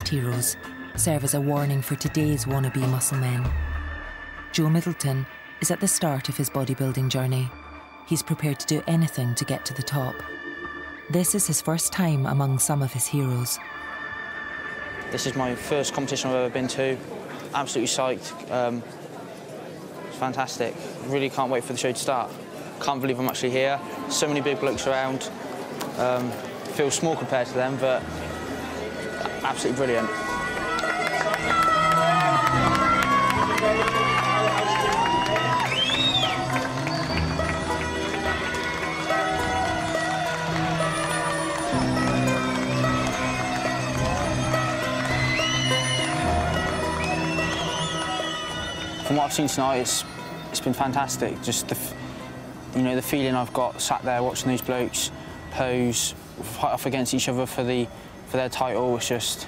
past heroes serve as a warning for today's wannabe muscle men. Joe Middleton is at the start of his bodybuilding journey. He's prepared to do anything to get to the top. This is his first time among some of his heroes. This is my first competition I've ever been to. Absolutely psyched. It's fantastic. Really can't wait for the show to start. Can't believe I'm actually here. So many big blokes around. Feel small compared to them, but absolutely brilliant. From what I've seen tonight, it's been fantastic. Just the feeling I've got sat there watching these blokes pose, fight off against each other for their title was just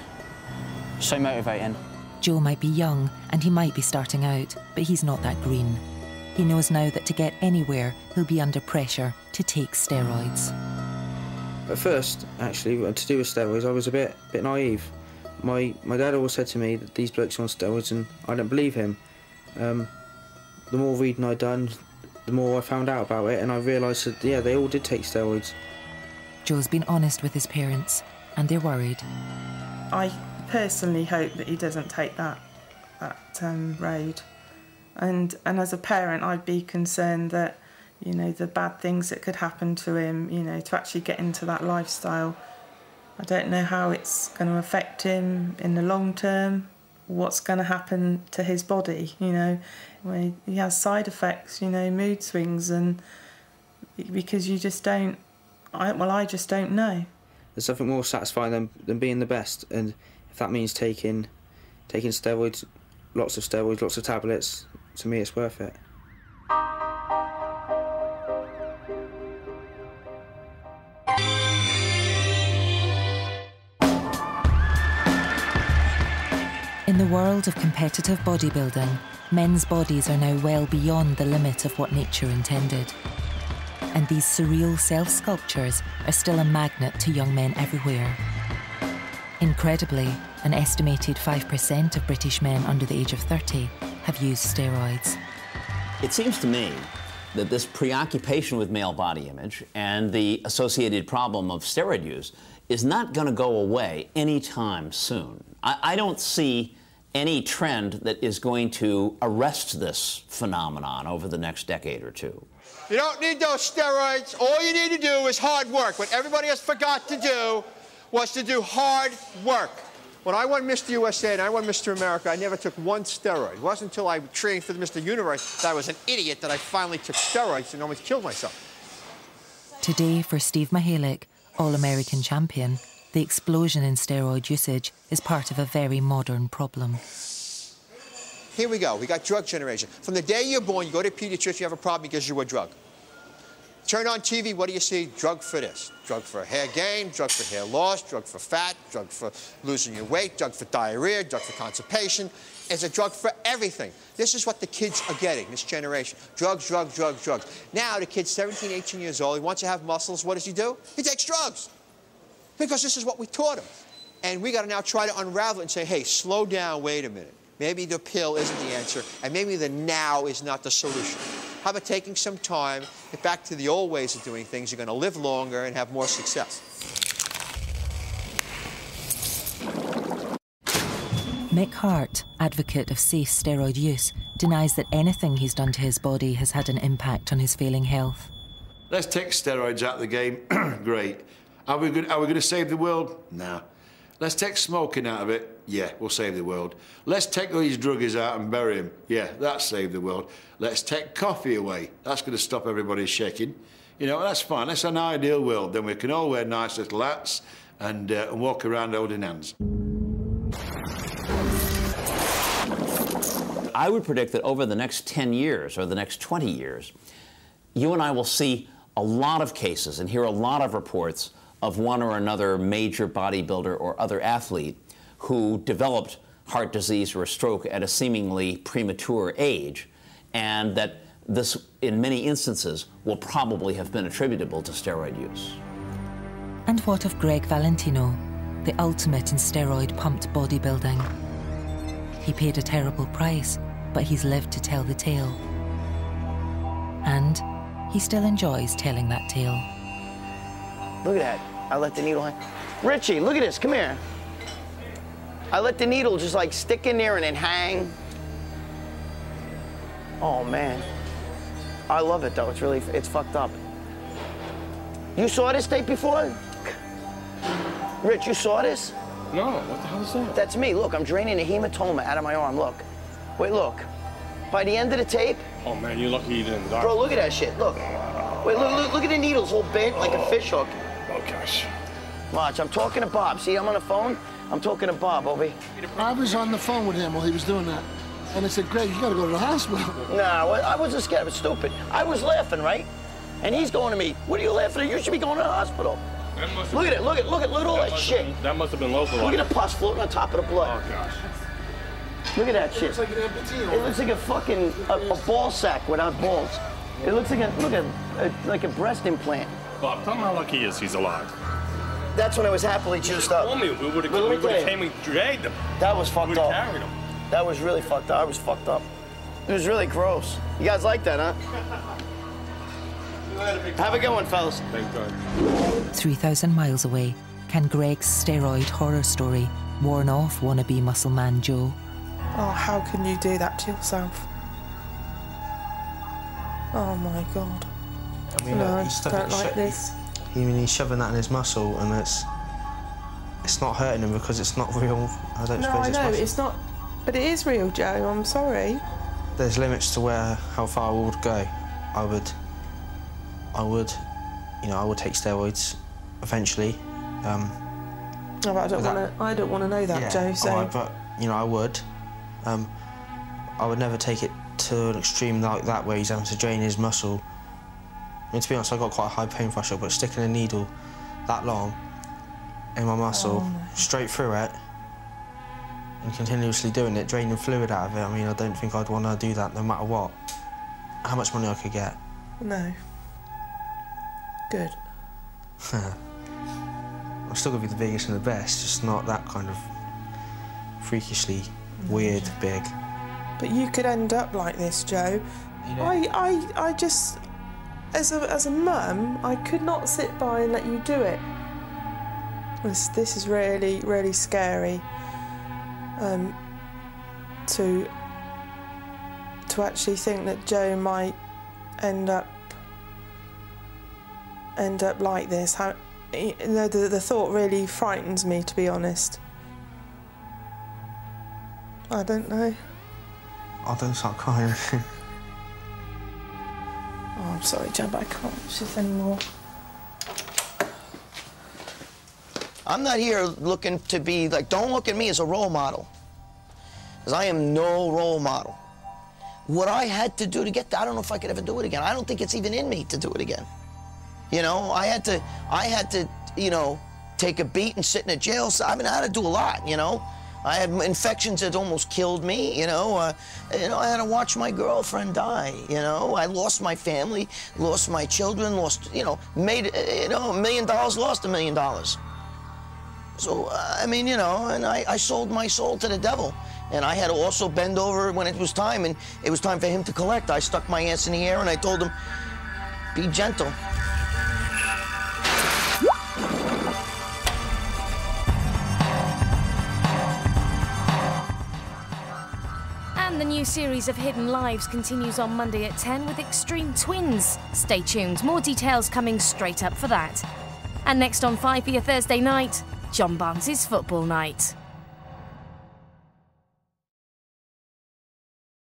so motivating. Joe might be young and he might be starting out, but he's not that green. He knows now that to get anywhere, he'll be under pressure to take steroids. At first, actually, to do with steroids, I was a bit naive. My dad always said to me that these blokes are on steroids, and I don't believe him. The more reading I'd done, the more I found out about it, and I realised that, yeah, they all did take steroids. Joe's been honest with his parents, and they're worried. I personally hope that he doesn't take that road. And as a parent, I'd be concerned that, the bad things that could happen to him, to actually get into that lifestyle. I don't know how it's going to affect him in the long term, what's going to happen to his body, when he has side effects, mood swings, and because you just don't, I just don't know. There's something more satisfying than being the best, and if that means taking steroids, lots of tablets, to me it's worth it. In the world of competitive bodybuilding, men's bodies are now well beyond the limit of what nature intended. And these surreal self-sculptures are still a magnet to young men everywhere. Incredibly, an estimated 5% of British men under the age of 30 have used steroids. It seems to me that this preoccupation with male body image and the associated problem of steroid use is not going to go away anytime soon. I don't see any trend that is going to arrest this phenomenon over the next decade or two. You don't need those steroids. All you need to do is hard work. What everybody else forgot to do was to do hard work. When I won Mr. USA and I won Mr. America, I never took one steroid. It wasn't until I trained for the Mr. Universe that I was an idiot that I finally took steroids and almost killed myself. Today, for Steve Mihalik, All-American champion, the explosion in steroid usage is part of a very modern problem. Here we go. We got drug generation. From the day you're born, you go to a pediatrician, you have a problem because you're a drug. Turn on TV, what do you see? Drug for this. Drug for hair gain, drug for hair loss, drug for fat, drug for losing your weight, drug for diarrhea, drug for constipation. It's a drug for everything. This is what the kids are getting, this generation. Drugs, drugs, drugs, drugs. Now the kid's 17, 18 years old. He wants to have muscles. What does he do? He takes drugs. Because this is what we taught him. And we got to now try to unravel it and say, hey, slow down, wait a minute. Maybe the pill isn't the answer, and maybe the now is not the solution. How about taking some time, get back to the old ways of doing things? You're going to live longer and have more success. Mick Hart, advocate of safe steroid use, denies that anything he's done to his body has had an impact on his failing health. Let's take steroids out of the game. Great. Are we going to save the world? No. Let's take smoking out of it. Yeah, we'll save the world. Let's take all these druggies out and bury them. Yeah, that'll save the world. Let's take coffee away. That's going to stop everybody shaking. That's fine. That's an ideal world. Then we can all wear nice little hats and walk around holding hands. I would predict that over the next 10 years or the next 20 years, you and I will see a lot of cases and hear a lot of reports of one or another major bodybuilder or other athlete who developed heart disease or a stroke at a seemingly premature age, and that this, in many instances, will probably have been attributable to steroid use. And what of Greg Valentino? the ultimate in steroid-pumped bodybuilding. He paid a terrible price, but he's lived to tell the tale. And he still enjoys telling that tale. Look at that. I let the needle hang. Richie, look at this. Come here. I let the needle just like stick in there and then hang. Oh, man. I love it, though. It's fucked up. You saw this tape before? Rich, you saw this? No, what the hell is that? That's me. Look, I'm draining a hematoma out of my arm. Look. Wait, look. By the end of the tape... Oh, man, you're lucky you didn't die. Bro, look at that shit. Look. Wait, look at the needles all bent like a fish hook. Oh, gosh. Watch, I'm talking to Bob. See, I'm on the phone. I'm talking to Bob, Obi. I was on the phone with him while he was doing that. And I said, Greg, you gotta go to the hospital. Nah, I wasn't scared. I was stupid. I was laughing, right? And he's going to me, what are you laughing at? You should be going to the hospital. Look at it, look at all that shit. That must have been localized. Look at the pus floating on top of the blood. Oh, gosh. Look at that shit. It looks like an amputee. It looks like a fucking a ball sack without balls. It looks like like a breast implant. Bob, tell him how lucky he is he's alive. That's when I was happily juiced up. Told me we would have came and dragged him. That was fucked up. Carried him. That was really fucked up. I was fucked up. It was really gross. You guys like that, huh? Have a good one, fellas. 3,000 miles away, can Greg's steroid horror story warn off wannabe muscle man Joe? Oh, how can you do that to yourself? Oh my God. I mean, No, he's stuck don't at like this. He's shoving that in his muscle, and it's not hurting him because it's not real. I don't No, suppose I know, muscle. it's not, but it is real, Joe, I'm sorry. There's limits to how far I would go. I would take steroids eventually. Oh, but I don't want to know that, yeah, Joe. So. but I would. I would never take it to an extreme like that where he's having to drain his muscle. I mean, to be honest, I've got quite a high pain threshold, but sticking a needle that long in my muscle, straight through it, and continuously doing it, draining fluid out of it, I mean, I don't think I'd want to do that no matter what. How much money I could get. No. Good. I'm still going to be the biggest and the best, just not that kind of freakishly weird big. But you could end up like this, Joe. I just, as a mum, I could not sit by and let you do it. This is really, really scary. To actually think that Joe might end up like this. The thought really frightens me, to be honest. I don't know. I don't start crying. Oh, I'm sorry, Joe, but I can't watch this anymore. I'm not here looking to be like, don't look at me as a role model. Because I am no role model. What I had to do to get there, I don't know if I could ever do it again. I don't think it's even in me to do it again. You know, I had to, you know, take a beat and sit in a jail cell. I mean, I had to do a lot, you know. I had infections that almost killed me, you know. I had to watch my girlfriend die, you know. I lost my family, lost my children, lost, you know, made, you know, $1 million, lost $1 million. So, I mean, you know, and I sold my soul to the devil. And I had to also bend over when it was time, and it was time for him to collect. I stuck my ass in the air and I told him, be gentle. And the new series of Hidden Lives continues on Monday at 10 with Extreme Twins. Stay tuned, more details coming straight up for that. And next on 5 for your Thursday night, John Barnes' Football Night.